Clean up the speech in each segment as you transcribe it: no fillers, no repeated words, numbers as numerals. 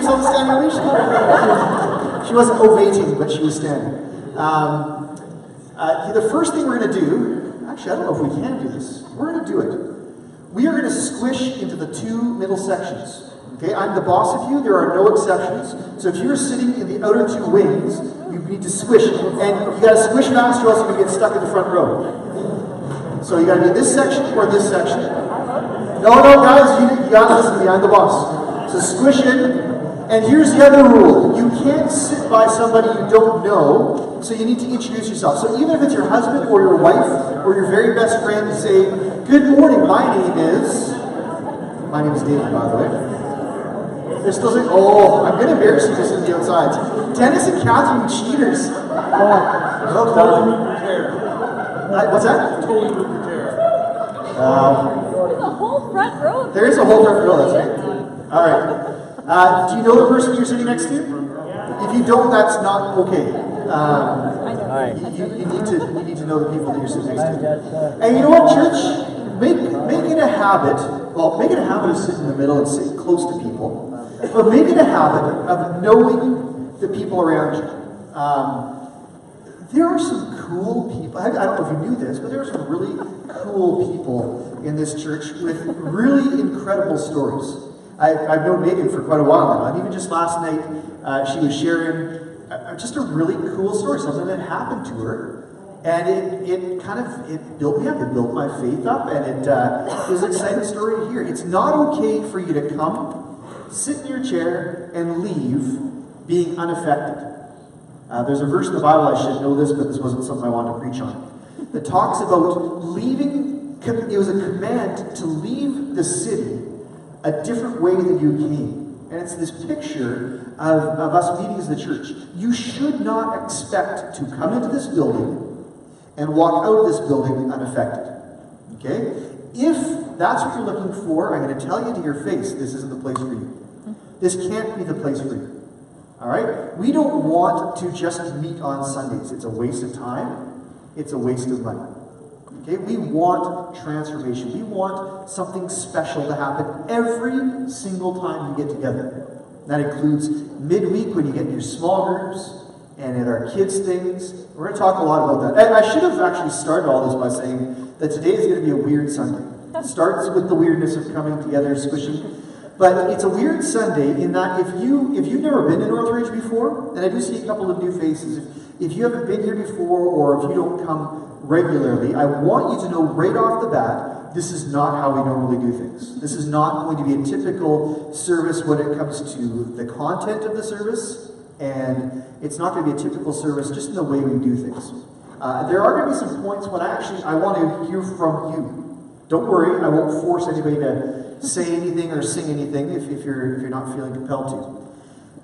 yourself a standing ovation. She wasn't ovating, but she was standing. The first thing we're going to do, actually, I don't know if we can do this. We're going to do it. We are going to squish into the two middle sections. Okay, I'm the boss of you. There are no exceptions. So if you're sitting in the outer two wings, you need to squish, and you got to squish fast, or else you're going to get stuck in the front row. So you got to be in this section or this section. No, guys, you got to listen to me. I'm the boss. So squish in. And here's the other rule. You can't sit by somebody you don't know, so you need to introduce yourself. So even if it's your husband or your wife or your very best friend, you say, "Good morning, my name is David, by the way." They're still saying, "Oh, I'm going to embarrass you just in the outsides." Dennis and Catherine, cheaters. What's that? Totally with your chair. There's a whole front row. There is a whole front row, that's right. All right. Do you know the person you're sitting next to? If you don't, that's not okay. You need to know the people that you're sitting next to. And you know what, church? Make it a habit. Well, make it a habit of sitting in the middle and sitting close to people. But make it a habit of knowing the people around you. There are some cool people. I don't know if you knew this, but there are some really cool people in this church with really incredible stories. I've known Megan for quite a while now, and even just last night, she was sharing just a really cool story, something that happened to her, and it built me up, it built my faith up, and it was an exciting story to hear. It's not okay for you to come, sit in your chair, and leave being unaffected. There's a verse in the Bible, I should know this, but this wasn't something I wanted to preach on, that talks about leaving. It was a command to leave the city a different way than you came. And it's this picture of us meeting as the church. You should not expect to come into this building and walk out of this building unaffected. Okay? If that's what you're looking for, I'm going to tell you to your face, this isn't the place for you. This can't be the place for you. All right? We don't want to just meet on Sundays. It's a waste of time. It's a waste of money. Okay, we want transformation. We want something special to happen every single time we get together. That includes midweek when you get in your small groups and at our kids' things. We're going to talk a lot about that. I should have actually started all this by saying that today is going to be a weird Sunday. It starts with the weirdness of coming together, squishing. But it's a weird Sunday in that if you've never been to Northridge before, and I do see a couple of new faces, if you haven't been here before or if you don't come regularly, I want you to know right off the bat, this is not how we normally do things. This is not going to be a typical service when it comes to the content of the service, and it's not going to be a typical service just in the way we do things. There are going to be some points when I want to hear from you. Don't worry, I won't force anybody to say anything or sing anything if you're not feeling compelled to.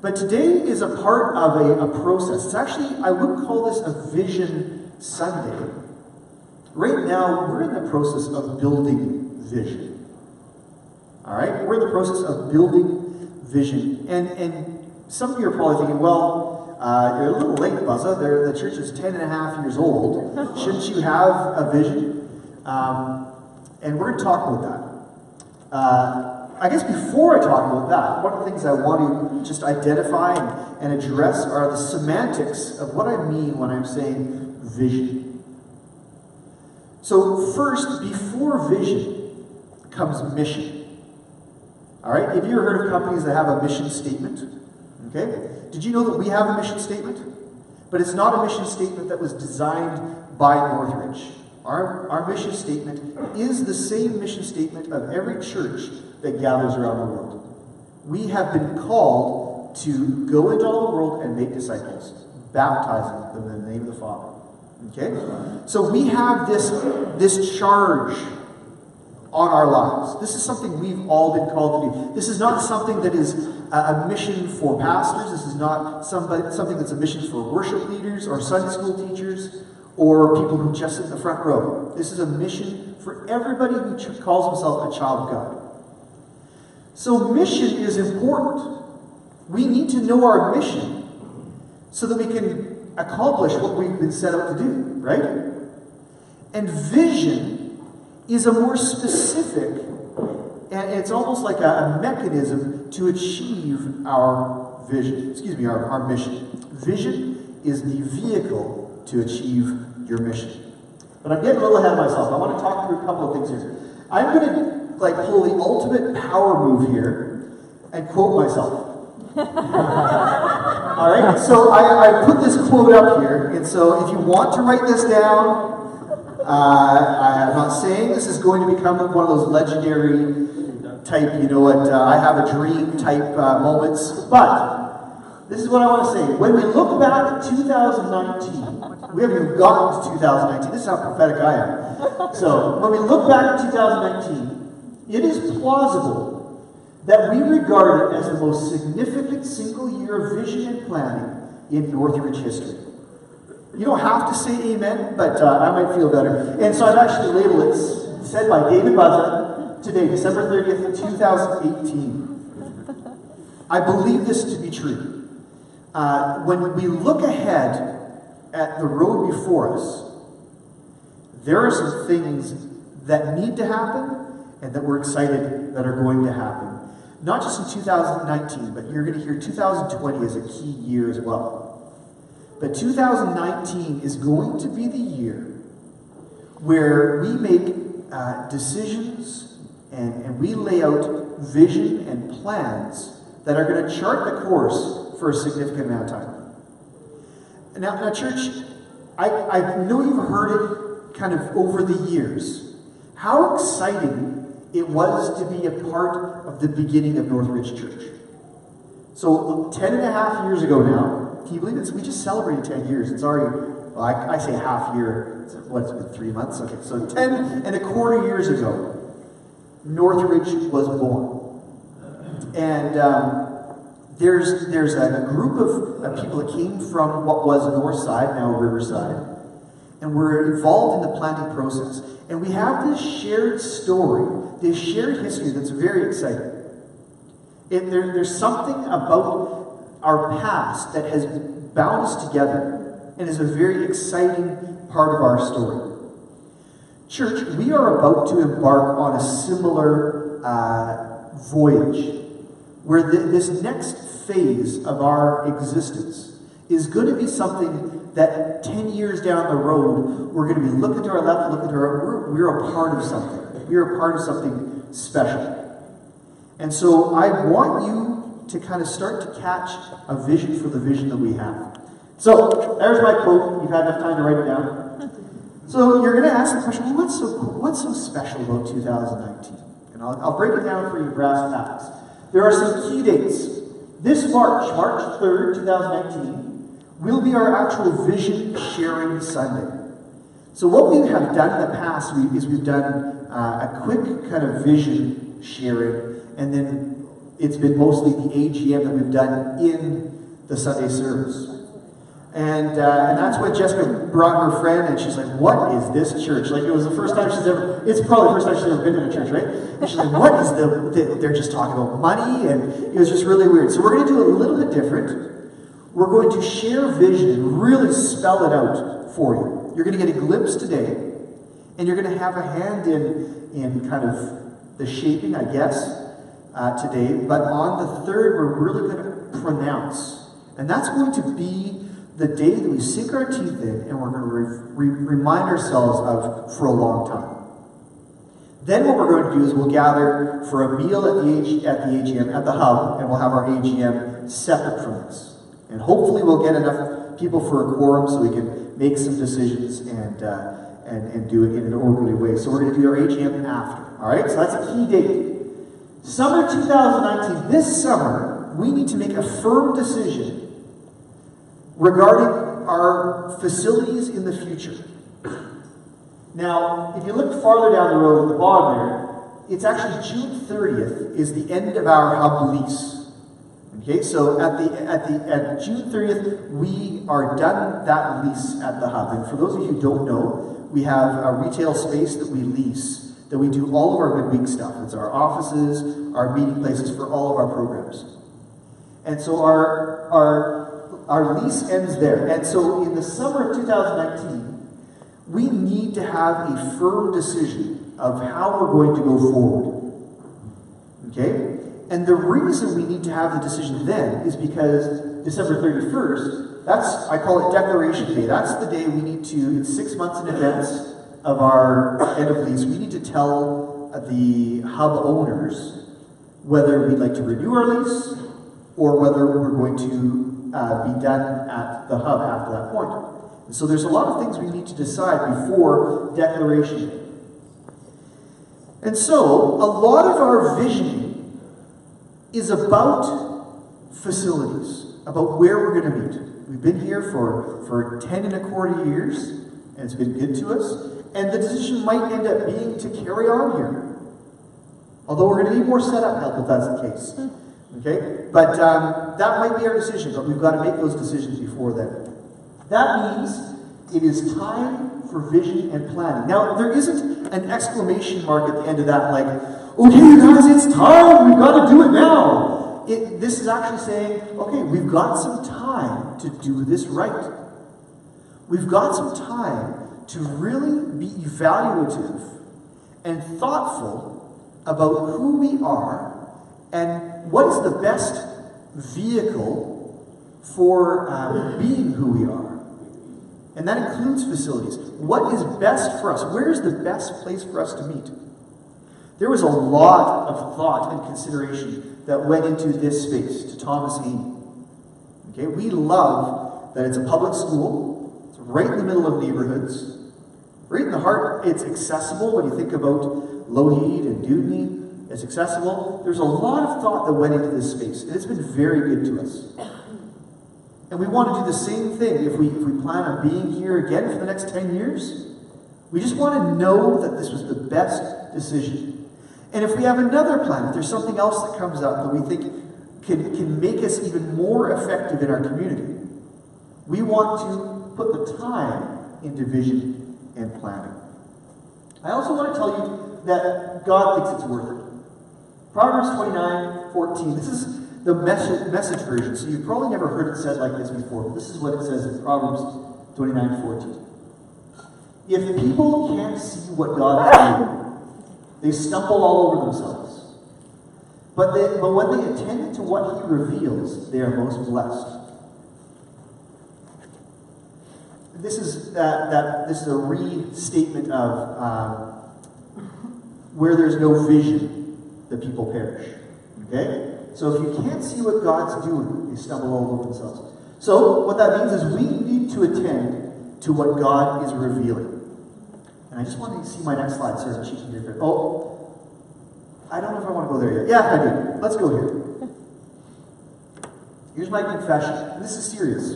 But today is a part of a process. It's actually, I would call this a Vision Sunday. Right now, we're in the process of building vision. All right? We're in the process of building vision. And some of you are probably thinking, well, you're a little late, Buzza. The church is 10 and a half years old. Shouldn't you have a vision? And we're going to talk about that. I guess before I talk about that, one of the things I want to just identify and address are the semantics of what I mean when I'm saying vision. So first, before vision comes mission. All right? Have you ever heard of companies that have a mission statement? Okay? Did you know that we have a mission statement? But it's not a mission statement that was designed by Northridge. Our mission statement is the same mission statement of every church that gathers around the world. We have been called to go into all the world and make disciples, baptizing them in the name of the Father. Okay? So we have this charge on our lives. This is something we've all been called to do. This is not something that is a mission for pastors. This is not something that's a mission for worship leaders or Sunday school teachers or people who just sit in the front row. This is a mission for everybody who calls himself a child of God. So mission is important. We need to know our mission so that we can accomplish what we've been set out to do, right? And vision is a more specific And it's almost like a mechanism to achieve our vision, our mission. Vision is the vehicle to achieve your mission. But I'm getting a little ahead of myself. I want to talk through a couple of things here. I'm going to pull the ultimate power move here and quote myself. All right, so I put this quote up here, and so if you want to write this down, I'm not saying this is going to become one of those legendary type, I have a dream type moments, but this is what I want to say. When we look back at 2019, we haven't even gotten to 2019. This is how prophetic I am. So when we look back at 2019, it is plausible that we regard it as the most significant single year of vision and planning in Northridge history. You don't have to say amen, but I might feel better. And so I've actually labeled it, said by David Buzza, today, December 30th, 2018. I believe this to be true. When we look ahead at the road before us, there are some things that need to happen and that we're excited that are going to happen. Not just in 2019, but you're going to hear 2020 as a key year as well. But 2019 is going to be the year where we make decisions and we lay out vision and plans that are going to chart the course for a significant amount of time. Now church, I know you've heard it kind of over the years. How exciting it was to be a part of the beginning of Northridge Church. So 10 and a half years ago now, can you believe it? We just celebrated 10 years. It's already, well, I say half year, it's been 3 months? Okay, so 10 and a quarter years ago, Northridge was born. And there's a group of people that came from what was Northside, now Riverside, and we're involved in the planting process. And we have this shared story, this shared history that's very exciting. There's something about our past that has bound us together and is a very exciting part of our story. Church, we are about to embark on a similar voyage where this next phase of our existence is going to be something that 10 years down the road, we're going to be looking to our left, looking to our right. We're a part of something. We're a part of something special. And so I want you to kind of start to catch a vision for the vision that we have. So there's my quote. You've had enough time to write it down. So you're going to ask the question, well, what's so special about 2019? And I'll break it down for you brass tacks. There are some key dates. This March 3rd, 2019, will be our actual vision sharing Sunday. So what we have done in the past is we've done a quick kind of vision sharing, and then it's been mostly the AGM that we've done in the Sunday service. And that's when Jessica brought her friend, and she's like, what is this church? Like, it was the first time it's probably the first time she's ever been in a church, right? And she's like, what is they're just talking about money, and it was just really weird. So we're going to do it a little bit different. We're going to share vision and really spell it out for you. You're going to get a glimpse today, and you're going to have a hand in kind of the shaping, I guess, today. But on the 3rd, we're really going to pronounce. And that's going to be the day that we sink our teeth in and we're going to remind ourselves of for a long time. Then what we're going to do is we'll gather for a meal at the AGM, at the hub, and we'll have our AGM separate from this. And hopefully we'll get enough people for a quorum so we can make some decisions and do it in an orderly way. So we're going to do our AGM after. All right, so that's a key date. Summer 2019, this summer, we need to make a firm decision regarding our facilities in the future. Now, if you look farther down the road at the bottom there, it's actually June 30th is the end of our hub lease. Okay, so at June 30th, we are done that lease at the hub. And for those of you who don't know, we have a retail space that we lease, that we do all of our midweek stuff. It's our offices, our meeting places for all of our programs. And so our lease ends there. And so in the summer of 2019, we need to have a firm decision of how we're going to go forward. Okay? And the reason we need to have the decision then is because December 31st, I call it Declaration Day. That's the day we need to, it's 6 months in advance of our end of lease, we need to tell the hub owners whether we'd like to renew our lease or whether we're going to be done at the hub after that point. And so there's a lot of things we need to decide before Declaration Day. And so a lot of our visioning is about facilities, about where we're going to meet. We've been here for 10 and a quarter years, and it's been good to us. And the decision might end up being to carry on here. Although we're going to need more setup help if that's the case. Okay? But that might be our decision, but we've got to make those decisions before then. That means it is time for vision and planning. Now, there isn't an exclamation mark at the end of that like, okay, you guys, it's time, we've got to do it now. This is actually saying, okay, we've got some time to do this right. We've got some time to really be evaluative and thoughtful about who we are and what is the best vehicle for being who we are. And that includes facilities. What is best for us? Where is the best place for us to meet? There was a lot of thought and consideration that went into this space, to Thomas Amy. Okay, we love that it's a public school. It's right in the middle of neighborhoods. Right in the heart, it's accessible when you think about Lougheed and Dewdney. It's accessible. There's a lot of thought that went into this space, and it's been very good to us. And we want to do the same thing if we plan on being here again for the next 10 years. We just want to know that this was the best decision. And if we have another plan, if there's something else that comes up that we think can make us even more effective in our community, we want to put the time into vision and planning. I also want to tell you that God thinks it's worth it. Proverbs 29:14. This is the message version, so you've probably never heard it said like this before, but this is what it says in Proverbs 29:14. If people can't see what God is doing, they stumble all over themselves. But when they attend to what He reveals, they are most blessed. This is a restatement of where there's no vision, the people perish. Okay? So if you can't see what God's doing, they stumble all over themselves. So what that means is we need to attend to what God is revealing. And I just want to see my next slide. Sorry, I'm cheating here. Oh, I don't know if I want to go there yet. Yeah, I do. Let's go here. Here's my confession. And this is serious.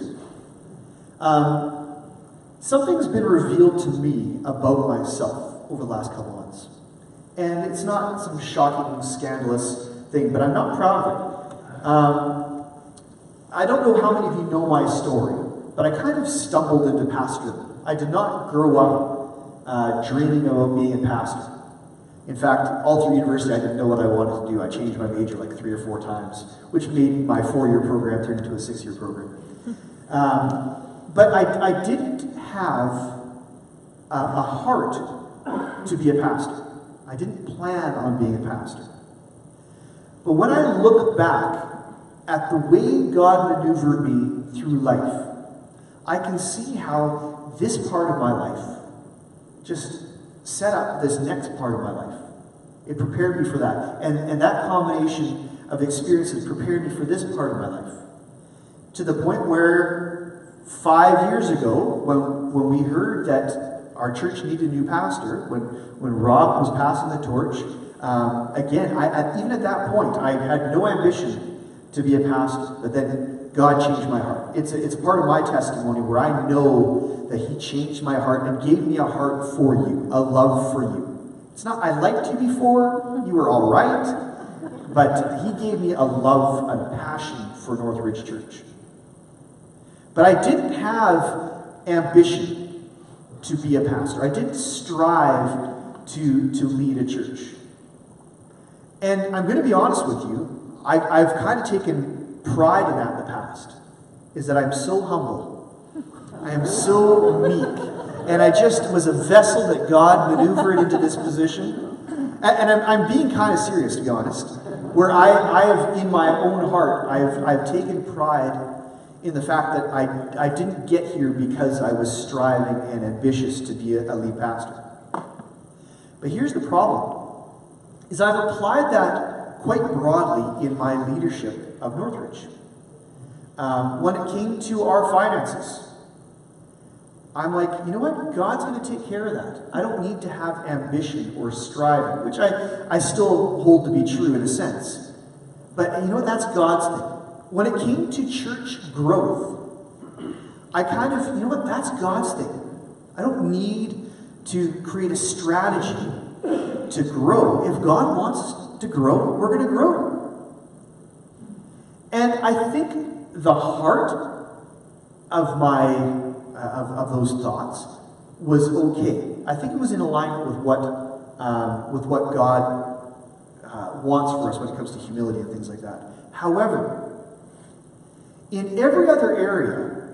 Something's been revealed to me about myself over the last couple months. And it's not some shocking, scandalous thing, but I'm not proud of it. I don't know how many of you know my story, but I kind of stumbled into pastoring. I did not grow up dreaming about being a pastor. In fact, all through university, I didn't know what I wanted to do. I changed my major like 3 or 4 times, which made my 4-year program turn into a 6-year program. But I didn't have a heart to be a pastor. I didn't plan on being a pastor. But when I look back at the way God maneuvered me through life, I can see how this part of my life just set up this next part of my life. It prepared me for that. And that combination of experiences prepared me for this part of my life. To the point where 5 years ago, when we heard that our church needed a new pastor, when Rob was passing the torch, again, even at that point, I had no ambition to be a pastor, but then God changed my heart. It's part of my testimony where I know that He changed my heart and gave me a heart for you, a love for you. It's not, I liked you before, you were all right, but He gave me a love and passion for Northridge Church. But I didn't have ambition to be a pastor. I didn't strive to lead a church. And I'm going to be honest with you, I've kind of taken pride in that in the past, is that I'm so humble. I am so meek. And I just was a vessel that God maneuvered into this position. And I'm being kind of serious, to be honest. where I have, in my own heart, I've taken pride in the fact that I didn't get here because I was striving and ambitious to be a lead pastor. But here's the problem, is I've applied that quite broadly in my leadership of Northridge. When it came to our finances, I'm like, you know what? God's going to take care of that. I don't need to have ambition or striving, which I still hold to be true in a sense. But you know what? That's God's thing. When it came to church growth, I kind of, you know what? That's God's thing. I don't need to create a strategy to grow. If God wants us to grow, we're going to grow. And I think the heart of my of those thoughts was okay. I think it was in alignment with what God wants for us when it comes to humility and things like that. However, in every other area,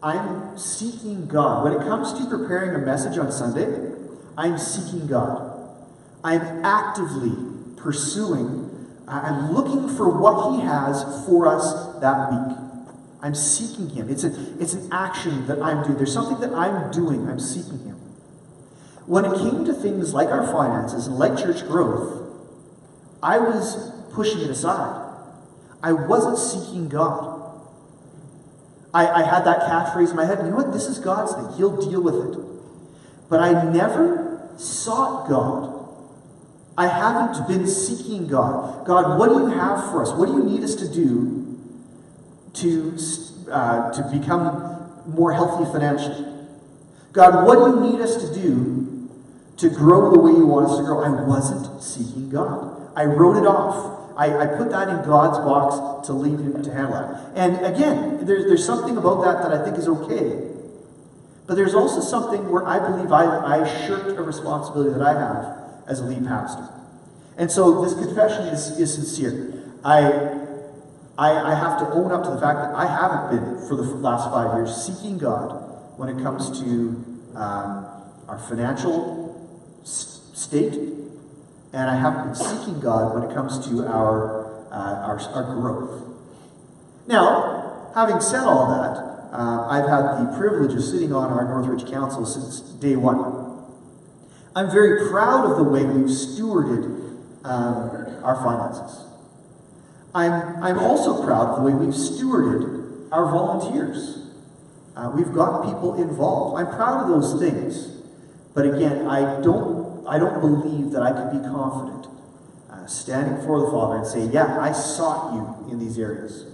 I'm seeking God. When it comes to preparing a message on Sunday, I'm seeking God. I'm actively pursuing, I'm looking for what He has for us that week. I'm seeking Him. It's an action that I'm doing. There's something that I'm doing. I'm seeking Him. When it came to things like our finances and like church growth, I was pushing it aside. I wasn't seeking God. I had that catchphrase in my head, you know what? This is God's thing. He'll deal with it. But I never sought God. I haven't been seeking God. God, what do you have for us? What do you need us to do to become more healthy financially? God, what do you need us to do to grow the way you want us to grow? I wasn't seeking God. I wrote it off. I put that in God's box to leave Him to handle that. And again, there's something about that I think is okay. But there's also something where I believe I shirked a responsibility that I have as a lead pastor. And so this confession is sincere. I have to own up to the fact that I haven't been, for the last 5 years, seeking God when it comes to our financial state, and I haven't been seeking God when it comes to our growth. Now, having said all that, I've had the privilege of sitting on our Northridge Council since day one. I'm very proud of the way we've stewarded our finances. I'm also proud of the way we've stewarded our volunteers. We've got people involved. I'm proud of those things. But again, I don't believe that I can be confident standing before the Father and say, yeah, I sought you in these areas.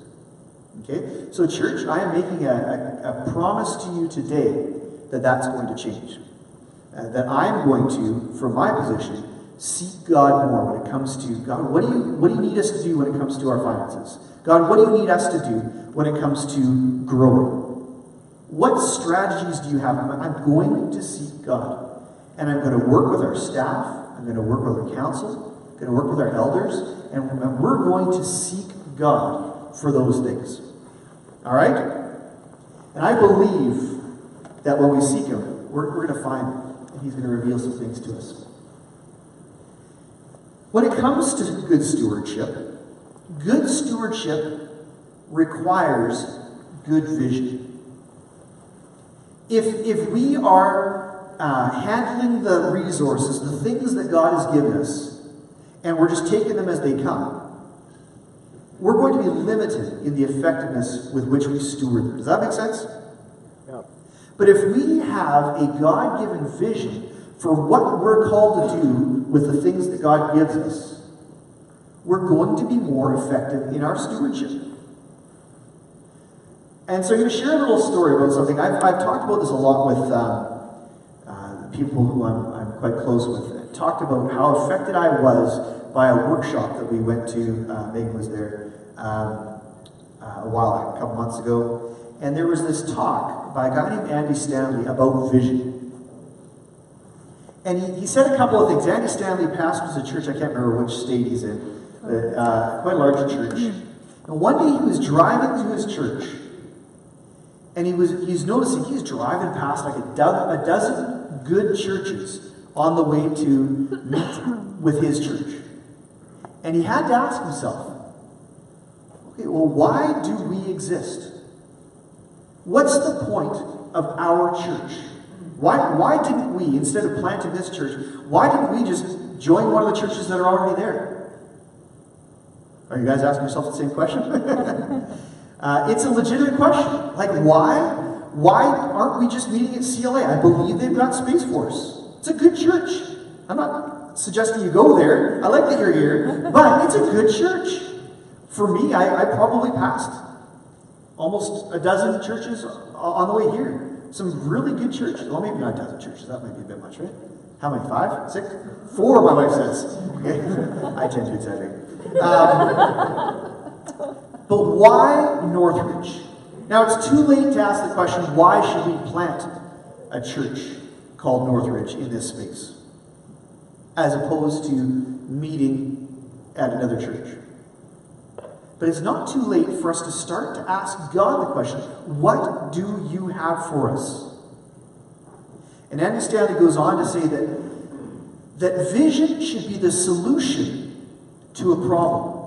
Okay? So church, I am making a promise to you today that that's going to change. That I'm going to, from my position, seek God more when it comes to, God, what do you need us to do when it comes to our finances? God, what do you need us to do when it comes to growing? What strategies do you have? I'm going to seek God. And I'm going to work with our staff. I'm going to work with our council. I'm going to work with our elders. And we're going to seek God for those things. All right? And I believe that when we seek Him, we're going to find Him. And He's going to reveal some things to us. When it comes to good stewardship requires good vision. If we are handling the resources, the things that God has given us, and we're just taking them as they come, we're going to be limited in the effectiveness with which we steward them. Does that make sense? Yeah. But if we have a God-given vision for what we're called to do with the things that God gives us, we're going to be more effective in our stewardship. And so I'm going to share a little story about something. I've talked about this a lot with people who I'm quite close with. I talked about how affected I was by a workshop that we went to. Megan was there a couple months ago. And there was this talk by a guy named Andy Stanley about vision. And he said a couple of things. Andy Stanley pastors a church, I can't remember which state he's in, but quite a large church. And one day he was driving to his church, and he's noticing he's driving past like a dozen good churches on the way to meet with his church. And he had to ask himself, okay, well, why do we exist? What's the point of our church? Why didn't we, instead of planting this church, why didn't we just join one of the churches that are already there? Are you guys asking yourself the same question? It's a legitimate question. Like, why? Why aren't we just meeting at CLA? I believe they've got Space Force. It's a good church. I'm not suggesting you go there. I like that you're here, but it's a good church. For me, I probably passed almost a dozen churches on the way here. Some really good churches. Well, maybe not a dozen churches. That might be a bit much, right? How many? 5? 6? 4, my wife says. Okay. I tend to exaggerate. But why Northridge? Now, it's too late to ask the question, why should we plant a church called Northridge in this space, as opposed to meeting at another church? But it's not too late for us to start to ask God the question, what do you have for us? And Andy Stanley goes on to say that vision should be the solution to a problem.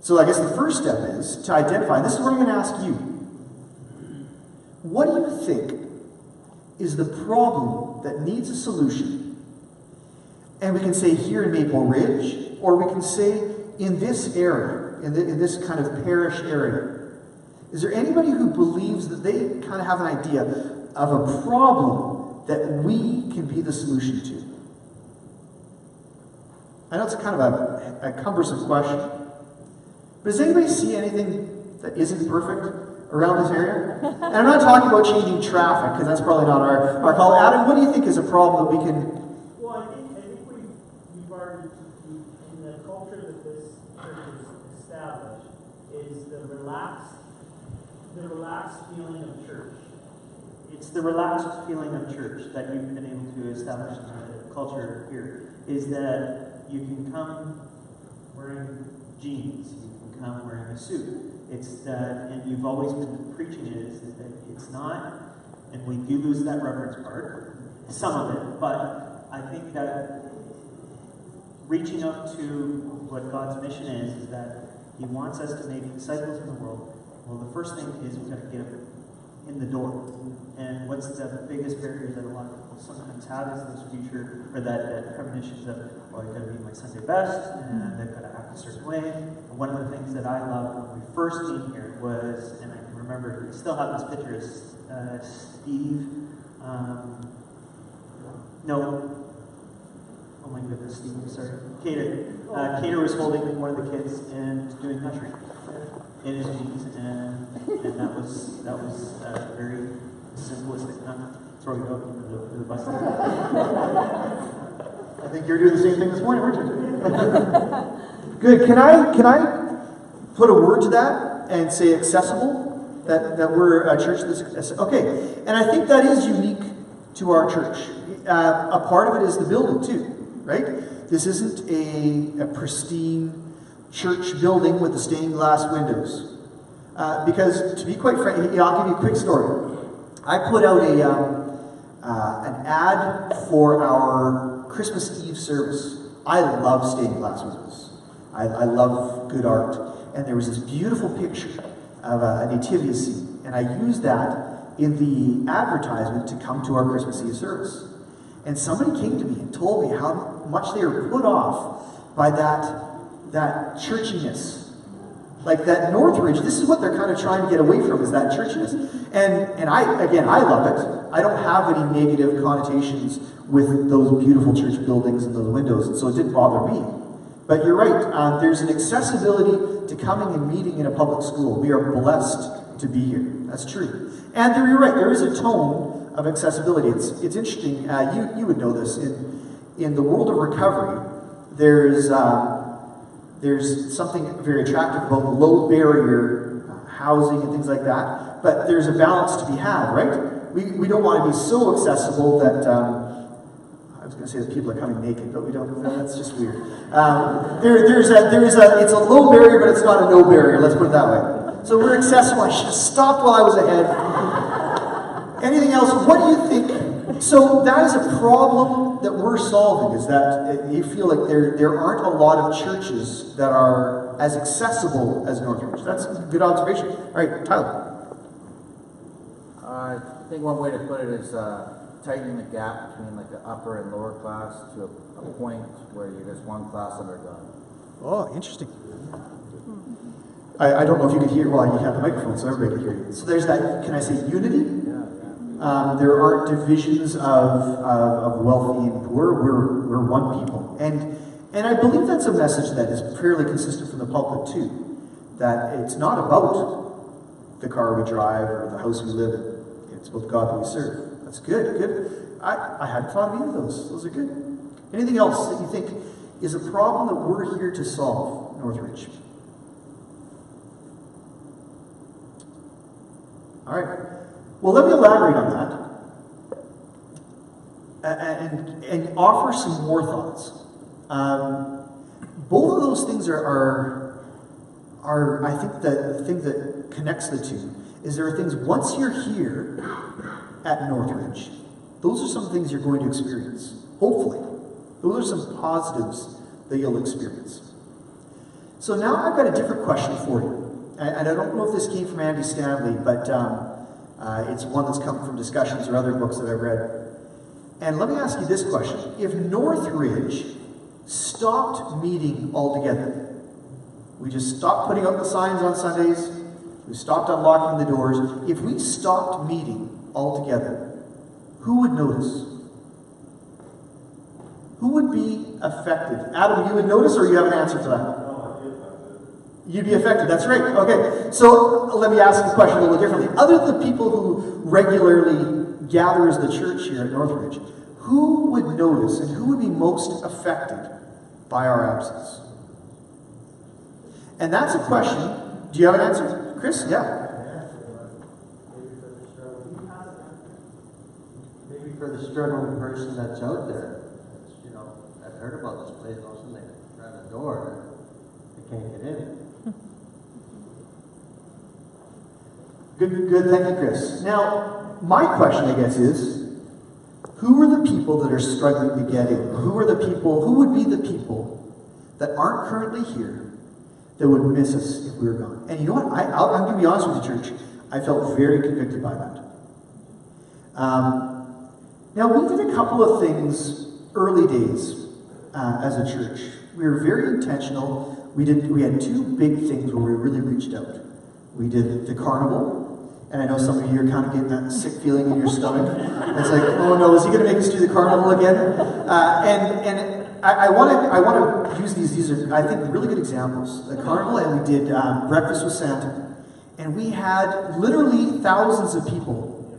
So I guess the first step is to identify, and this is what I'm going to ask you. What do you think is the problem that needs a solution? And we can say here in Maple Ridge, or we can say in this area, in this kind of parish area. Is there anybody who believes that they kind of have an idea of a problem that we can be the solution to? I know it's kind of a cumbersome question, but does anybody see anything that isn't perfect around this area? And I'm not talking about changing traffic, because that's probably not our call. Adam, what do you think is a problem that we can... Well, I think we've already, in the culture that this church has established, is the relaxed feeling of church. It's the relaxed feeling of church that you've been able to establish in the culture here, is that you can come wearing jeans, you can come wearing a suit. It's that, and you've always been preaching it, is that it's not, and we do lose that reverence part, some of it, but I think that reaching up to what God's mission is that He wants us to make disciples in the world. Well, the first thing is we've got to get in the door. And what's the biggest barrier that a lot of people sometimes have is this future, or that premonition of, well, I've got to be my Sunday best, and I've got to act a certain way. And one of the things that I loved when we first came here was, and I can remember, we still have this picture, is Steve, oh my goodness, Steve, I'm sorry. Cater was holding one of the kids and doing ushering in his jeans, and that was very simplistic, not throwing it out to the bus. I think you're doing the same thing this morning, weren't you? Good. Can I put a word to that and say accessible? That we're a church that's okay. And I think that is unique to our church. A part of it is the building too, right? This isn't a pristine church building with the stained glass windows. Because to be quite frank, I'll give you a quick story. I put out an ad for our Christmas Eve service. I love stained glass windows. I love good art. And there was this beautiful picture of a nativity scene. And I used that in the advertisement to come to our Christmas Eve service. And somebody came to me and told me how much they were put off by that churchiness. Like that Northridge, this is what they're kind of trying to get away from, is that churchiness. And I love it. I don't have any negative connotations with those beautiful church buildings and those windows, and so it didn't bother me. But you're right, there's an accessibility to coming and meeting in a public school. We are blessed to be here. That's true. And you're right, there is a tone of accessibility. It's interesting, you would know this, in the world of recovery, there's something very attractive about low barrier housing and things like that, but there's a balance to be had, right? We don't want to be so accessible that, I was going to say that people are coming naked, but we don't, that's just weird. It's a low barrier, but it's not a no barrier, let's put it that way. So we're accessible. I should have stopped while I was ahead. Anything else? What do you think? So that is a problem problem that we're solving is that you feel like there aren't a lot of churches that are as accessible as Northridge. That's a good observation. All right, Tyler. I think one way to put it is tightening the gap between like the upper and lower class to a point where you're just one class under God. Oh, interesting. I don't know if you could hear, well, you have the microphone, so everybody can hear you. So there's that, can I say unity? Yeah. There aren't divisions of wealthy and poor. We're one people. And I believe that's a message that is fairly consistent from the pulpit too. That it's not about the car we drive or the house we live in. It's about the God that we serve. That's good, good. I hadn't thought of either of those. Those are good. Anything else that you think is a problem that we're here to solve, Northridge? All right. Well, let me elaborate on that and offer some more thoughts. Both of those things are I think the thing that connects the two is there are things once you're here at Northridge, those are some things you're going to experience. Hopefully, those are some positives that you'll experience. So now I've got a different question for you. And I don't know if this came from Andy Stanley, but it's one that's come from discussions or other books that I've read. And let me ask you this question. If Northridge stopped meeting altogether, we just stopped putting up the signs on Sundays, we stopped unlocking the doors, if we stopped meeting altogether, who would notice? Who would be affected? Adam, you would notice, or you have an answer for that? You'd be affected, that's right. Okay, so let me ask the question a little differently. Other than the people who regularly gather as the church here at Northridge, who would notice and who would be most affected by our absence? And that's a question. Do you have an answer, Chris? Yeah. Maybe for the struggling person that's out there, that's, I've heard about this place, all of a sudden they try the door, they can't get in. Good, thank you, Chris. Now, my question, I guess, is, who are the people that are struggling to get in? Who would be the people that aren't currently here that would miss us if we were gone? And you know what? I'm going to be honest with you, church. I felt very convicted by that. Now, we did a couple of things early days as a church. We were very intentional. We had two big things where we really reached out. We did the carnival. And I know some of you are kind of getting that sick feeling in your stomach. It's like, oh no, is he going to make us do the carnival again? And I want to use these. These are, I think, really good examples. The carnival, and we did Breakfast with Santa. And we had literally thousands of people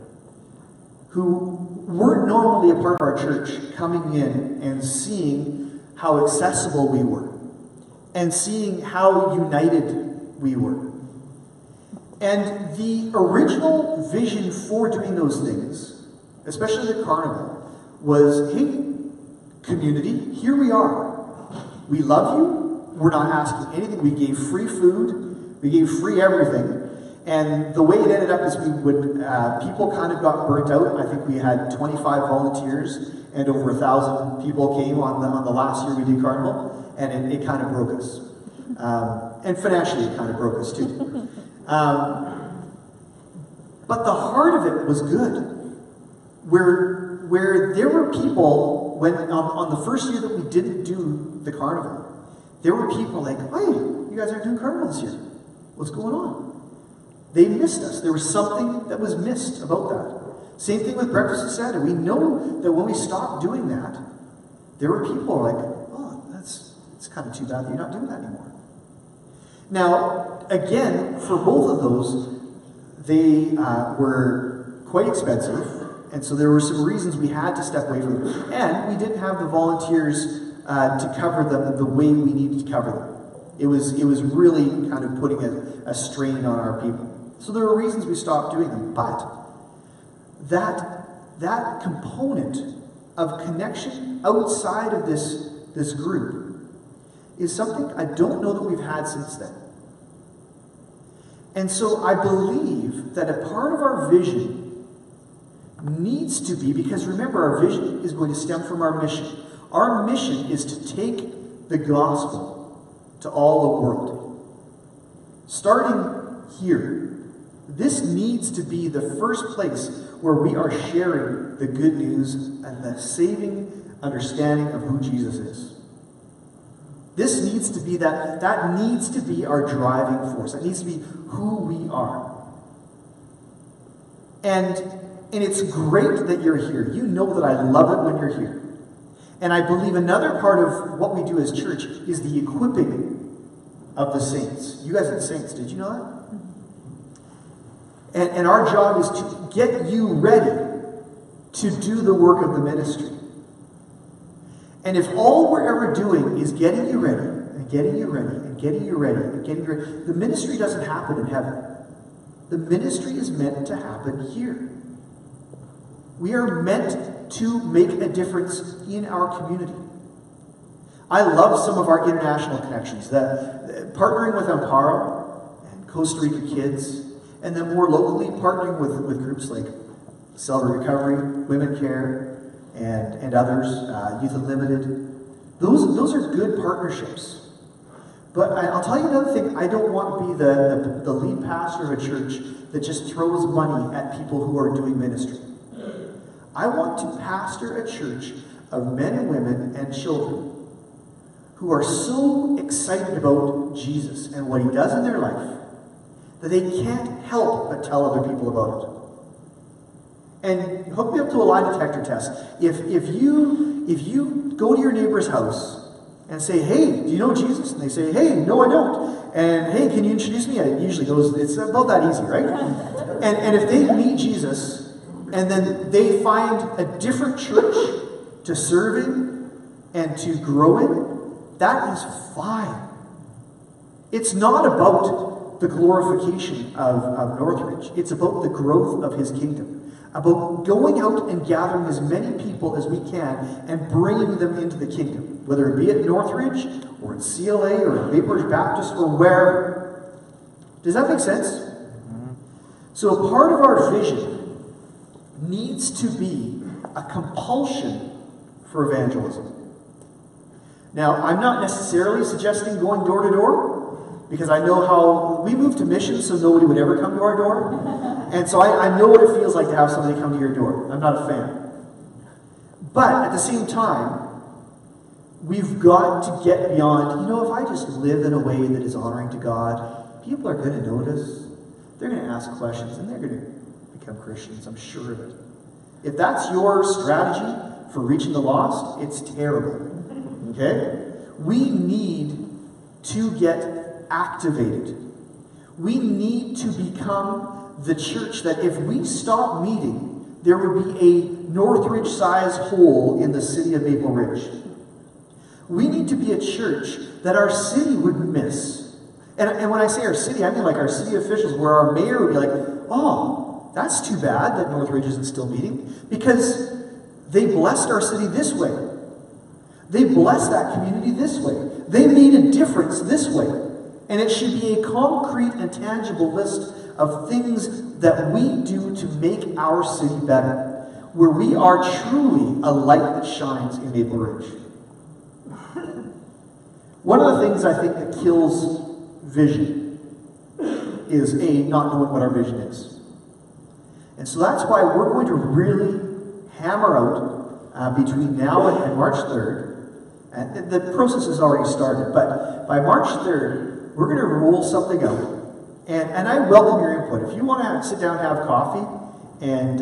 who weren't normally a part of our church coming in and seeing how accessible we were. And seeing how united we were. And the original vision for doing those things, especially the carnival, was, hey, community, here we are. We love you. We're not asking anything. We gave free food. We gave free everything. And the way it ended up is people kind of got burnt out. I think we had 25 volunteers and over 1,000 people came on the last year we did carnival. And it kind of broke us. And financially it kind of broke us too. But the heart of it was good. Where there were people, when on the first year that we didn't do the carnival, there were people like, hey, you guys aren't doing carnival this year. What's going on? They missed us. There was something that was missed about that. Same thing with Breakfast with Santa. We know that when we stopped doing that, there were people like, oh, it's kind of too bad that you're not doing that anymore. Now, again, for both of those, they were quite expensive, and so there were some reasons we had to step away from them. And we didn't have the volunteers to cover them the way we needed to cover them. It was really kind of putting a strain on our people. So there were reasons we stopped doing them, but that component of connection outside of this group is something I don't know that we've had since then. And so I believe that a part of our vision needs to be, because remember, our vision is going to stem from our mission. Our mission is to take the gospel to all the world. Starting here, this needs to be the first place where we are sharing the good news and the saving understanding of who Jesus is. This needs to be that needs to be our driving force. That needs to be who we are. And it's great that you're here. You know that I love it when you're here. And I believe another part of what we do as church is the equipping of the saints. You guys are the saints, did you know that? And our job is to get you ready to do the work of the ministry. And if all we're ever doing is getting you ready, and getting you ready, and getting you ready, and getting you ready, the ministry doesn't happen in heaven. The ministry is meant to happen here. We are meant to make a difference in our community. I love some of our international connections. Partnering with Amparo and Costa Rica Kids, and then more locally partnering with groups like Celebrate Recovery, Women Care, and others, Youth Unlimited. Those are good partnerships. But I'll tell you another thing. I don't want to be the lead pastor of a church that just throws money at people who are doing ministry. I want to pastor a church of men and women and children who are so excited about Jesus and what he does in their life that they can't help but tell other people about it. And hook me up to a lie detector test. If you go to your neighbor's house and say, "Hey, do you know Jesus?" And they say, "Hey, no, I don't." And, "Hey, can you introduce me?" It usually goes, it's about that easy, right? And if they meet Jesus and then they find a different church to serve in and to grow in, that is fine. It's not about the glorification of Northridge. It's about the growth of his kingdom. About going out and gathering as many people as we can and bringing them into the kingdom. Whether it be at Northridge, or at CLA, or at Maple Ridge Baptist, or wherever. Does that make sense? Mm-hmm. So a part of our vision needs to be a compulsion for evangelism. Now, I'm not necessarily suggesting going door to door, because I know how we moved to missions so nobody would ever come to our door. And so I know what it feels like to have somebody come to your door. I'm not a fan. But at the same time, we've got to get beyond, if I just live in a way that is honoring to God, people are going to notice. They're going to ask questions, and they're going to become Christians, I'm sure of it. If that's your strategy for reaching the lost, it's terrible. Okay? We need to get activated. We need to become the church that if we stop meeting, there would be a Northridge-sized hole in the city of Maple Ridge. We need to be a church that our city would miss. And when I say our city, I mean like our city officials, where our mayor would be like, "Oh, that's too bad that Northridge isn't still meeting," because they blessed our city this way. They blessed that community this way. They made a difference this way. And it should be a concrete and tangible list of things that we do to make our city better, where we are truly a light that shines in Maple Ridge. One of the things I think that kills vision is not knowing what our vision is. And so that's why we're going to really hammer out between now and March 3rd. And the process has already started, but by March 3rd, we're going to roll something out. And I welcome your input. If you want to sit down and have coffee and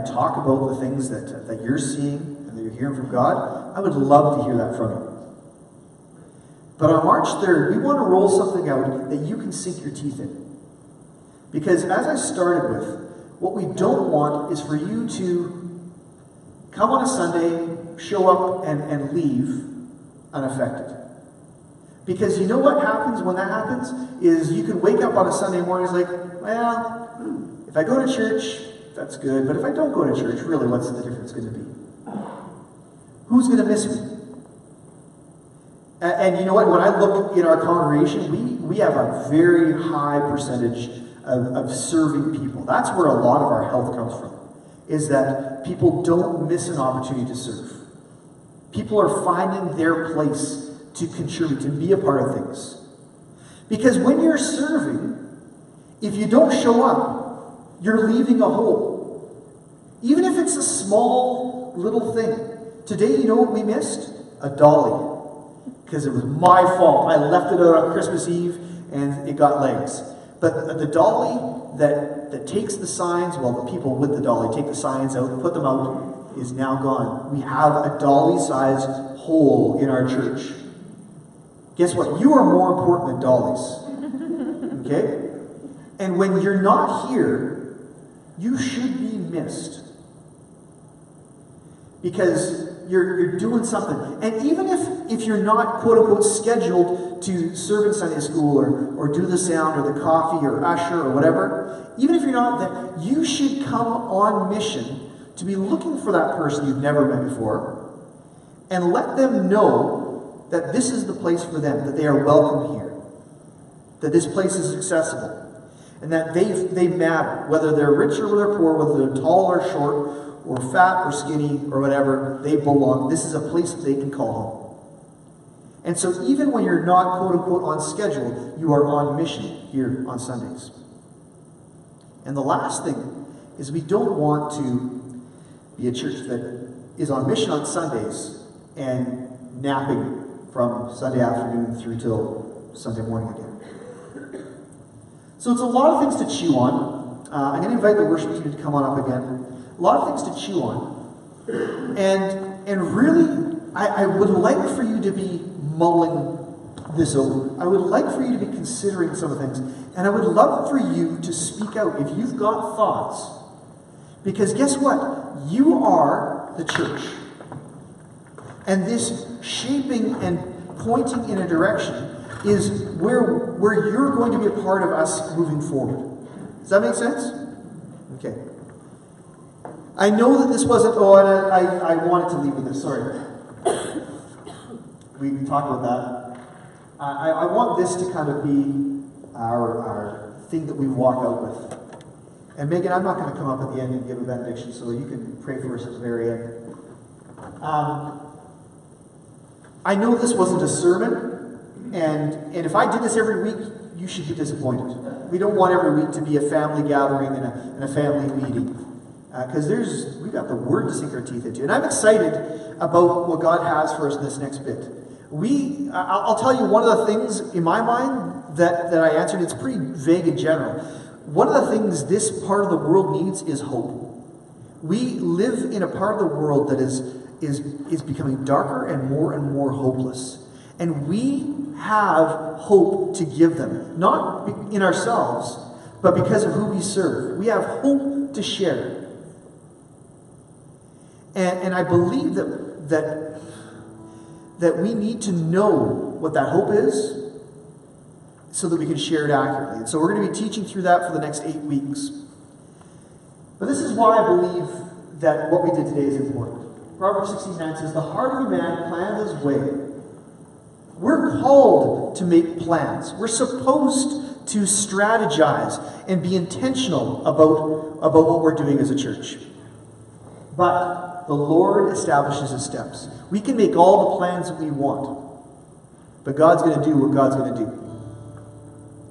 talk about the things that you're seeing and that you're hearing from God, I would love to hear that from you. But on March 3rd, we want to roll something out that you can sink your teeth in. Because as I started with, what we don't want is for you to come on a Sunday, show up, and leave unaffected. Because you know what happens when that happens? Is you can wake up on a Sunday morning and it's like, well, if I go to church, that's good. But if I don't go to church, really, what's the difference going to be? Who's going to miss me? And you know what? When I look in our congregation, we have a very high percentage of serving people. That's where a lot of our health comes from. is that people don't miss an opportunity to serve. People are finding their place to contribute, to be a part of things. Because when you're serving, if you don't show up, you're leaving a hole. Even if it's a small little thing. Today, you know what we missed? A dolly. Because it was my fault. I left it out on Christmas Eve and it got legs. But the dolly that takes the signs, well, the people with the dolly take the signs out, put them out, is now gone. We have a dolly-sized hole in our church. Guess what? You are more important than dollies. Okay? And when you're not here, you should be missed. Because you're doing something. And even if you're not, quote unquote, scheduled to serve in Sunday school or do the sound or the coffee or usher or whatever, even if you're not there, you should come on mission to be looking for that person you've never met before and let them know that this is the place for them, that they are welcome here, that this place is accessible, and that they matter, whether they're rich or they're poor, whether they're tall or short, or fat or skinny or whatever, they belong. This is a place that they can call home. And so even when you're not, quote unquote, on schedule, you are on mission here on Sundays. And the last thing is we don't want to be a church that is on mission on Sundays and napping from Sunday afternoon through till Sunday morning again. So it's a lot of things to chew on. I'm going to invite the worship team to come on up again. A lot of things to chew on. And really, I would like for you to be mulling this over. I would like for you to be considering some of the things. And I would love for you to speak out if you've got thoughts. Because guess what? You are the church. And this shaping and pointing in a direction is where you're going to be a part of us moving forward. Does that make sense? Okay. I know that this wasn't, and I wanted to leave with this, sorry. We talked about that. I want this to kind of be our thing that we walk out with. And Megan, I'm not going to come up at the end and give a benediction, so you can pray for us at the very end. I know this wasn't a sermon, and if I did this every week, you should be disappointed. We don't want every week to be a family gathering and a family meeting. Because we've got the Word to sink our teeth into. And I'm excited about what God has for us in this next bit. I'll tell you one of the things in my mind that I answered, it's pretty vague in general. One of the things this part of the world needs is hope. We live in a part of the world that is becoming darker and more hopeless. And we have hope to give them. Not in ourselves, but because of who we serve. We have hope to share. And I believe that we need to know what that hope is so that we can share it accurately. And so we're going to be teaching through that for the next 8 weeks. But this is why I believe that what we did today is important. Proverbs 16:9 says, "The heart of a man plans his way." We're called to make plans. We're supposed to strategize and be intentional about what we're doing as a church. But the Lord establishes his steps. We can make all the plans that we want, but God's going to do what God's going to do.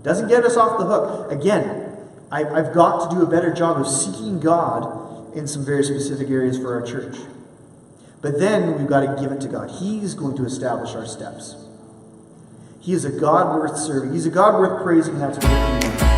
Doesn't get us off the hook. Again, I've got to do a better job of seeking God in some very specific areas for our church. But then we've got to give it to God. He's going to establish our steps. He is a God worth serving. He's a God worth praising. That's what we need.